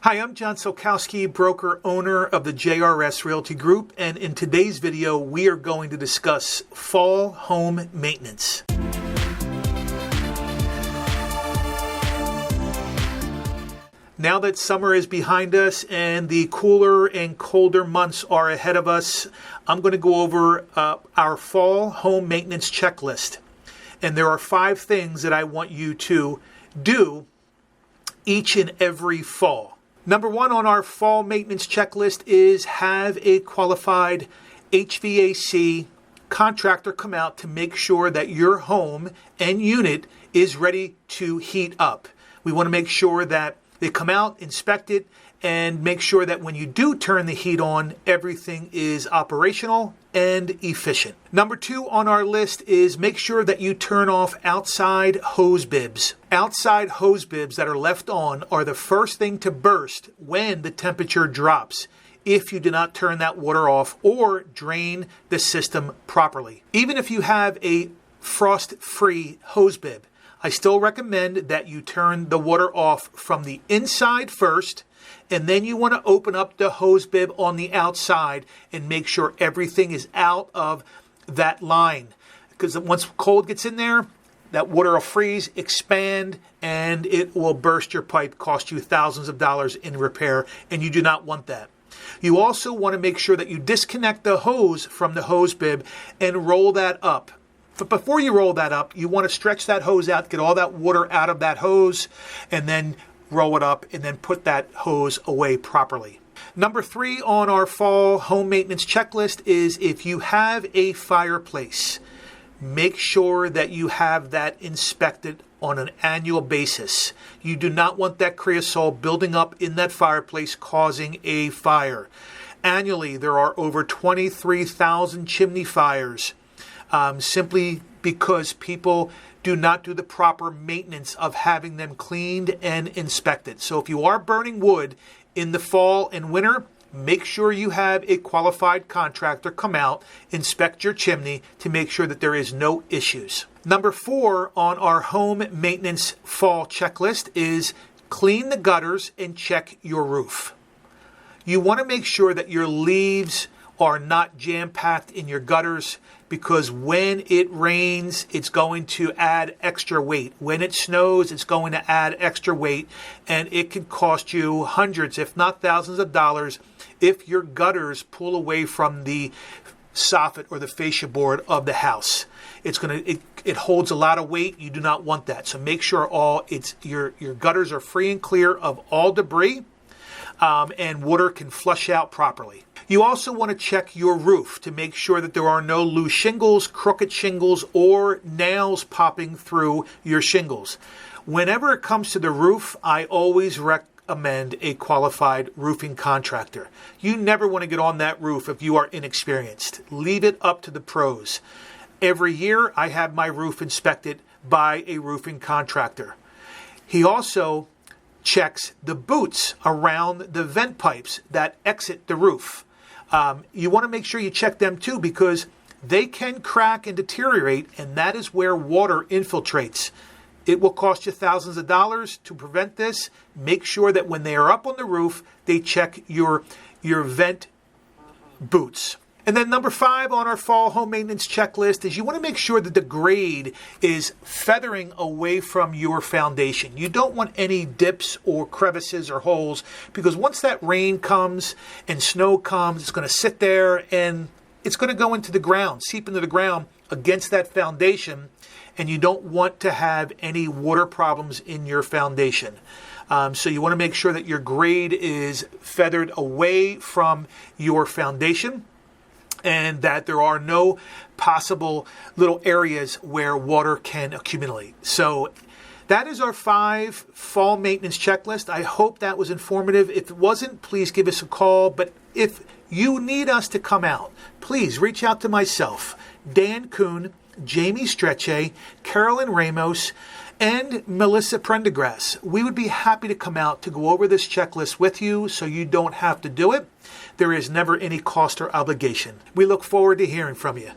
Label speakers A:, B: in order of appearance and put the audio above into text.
A: Hi, I'm John Solkowski, broker owner of the JRS Realty Group, and in today's video we are going to discuss fall home maintenance. Now that summer is behind us and the cooler and colder months are ahead of us, I'm going to go over our fall home maintenance checklist. And there are 5 things that I want you to do each and every fall. Number 1 on our fall maintenance checklist is have a qualified HVAC contractor come out to make sure that your home and unit is ready to heat up. We want to make sure that they come out, inspect it, and make sure that when you do turn the heat on, everything is operational and efficient. Number 2 on our list is make sure that you turn off outside hose bibs. Outside hose bibs that are left on are the first thing to burst when the temperature drops if you do not turn that water off or drain the system properly. Even if you have a frost-free hose bib, I still recommend that you turn the water off from the inside first, and then you want to open up the hose bib on the outside and make sure everything is out of that line. Because once cold gets in there, that water will freeze, expand, and it will burst your pipe, cost you thousands of dollars in repair, and you do not want that. You also want to make sure that you disconnect the hose from the hose bib and roll that up. But before you roll that up, you want to stretch that hose out, get all that water out of that hose, and then roll it up and then put that hose away properly. Number 3 on our fall home maintenance checklist is if you have a fireplace, make sure that you have that inspected on an annual basis. You do not want that creosote building up in that fireplace causing a fire. Annually, there are over 23,000 chimney fires. Simply because people do not do the proper maintenance of having them cleaned and inspected. So if you are burning wood in the fall and winter, make sure you have a qualified contractor come out, inspect your chimney to make sure that there is no issues. Number 4 on our home maintenance fall checklist is clean the gutters and check your roof. You want to make sure that your leaves are not jam-packed in your gutters, because when it rains, it's going to add extra weight. When it snows, it's going to add extra weight, and it can cost you hundreds, if not thousands of dollars if your gutters pull away from the soffit or the fascia board of the house. It holds a lot of weight. You do not want that. So make sure your gutters are free and clear of all debris, and water can flush out properly. You also want to check your roof to make sure that there are no loose shingles, crooked shingles, or nails popping through your shingles. Whenever it comes to the roof, I always recommend a qualified roofing contractor. You never want to get on that roof if you are inexperienced. Leave it up to the pros. Every year, I have my roof inspected by a roofing contractor. He also checks the boots around the vent pipes that exit the roof. You want to make sure you check them too, because they can crack and deteriorate, and that is where water infiltrates. It will cost you thousands of dollars to prevent this. Make sure that when they are up on the roof, they check your vent boots. And then number 5 on our fall home maintenance checklist is you want to make sure that the grade is feathering away from your foundation. You don't want any dips or crevices or holes, because once that rain comes and snow comes, it's going to sit there and it's going to go into the ground, seep into the ground against that foundation, and you don't want to have any water problems in your foundation. So you want to make sure that your grade is feathered away from your foundation, and that there are no possible little areas where water can accumulate. So that is our 5 fall maintenance checklist. I hope that was informative. If it wasn't, please give us a call. But if you need us to come out, please reach out to myself, Dan Kuhn, Jamie Strecce, Carolyn Ramos, and Melissa Prendergrass. We would be happy to come out to go over this checklist with you so you don't have to do it. There is never any cost or obligation. We look forward to hearing from you.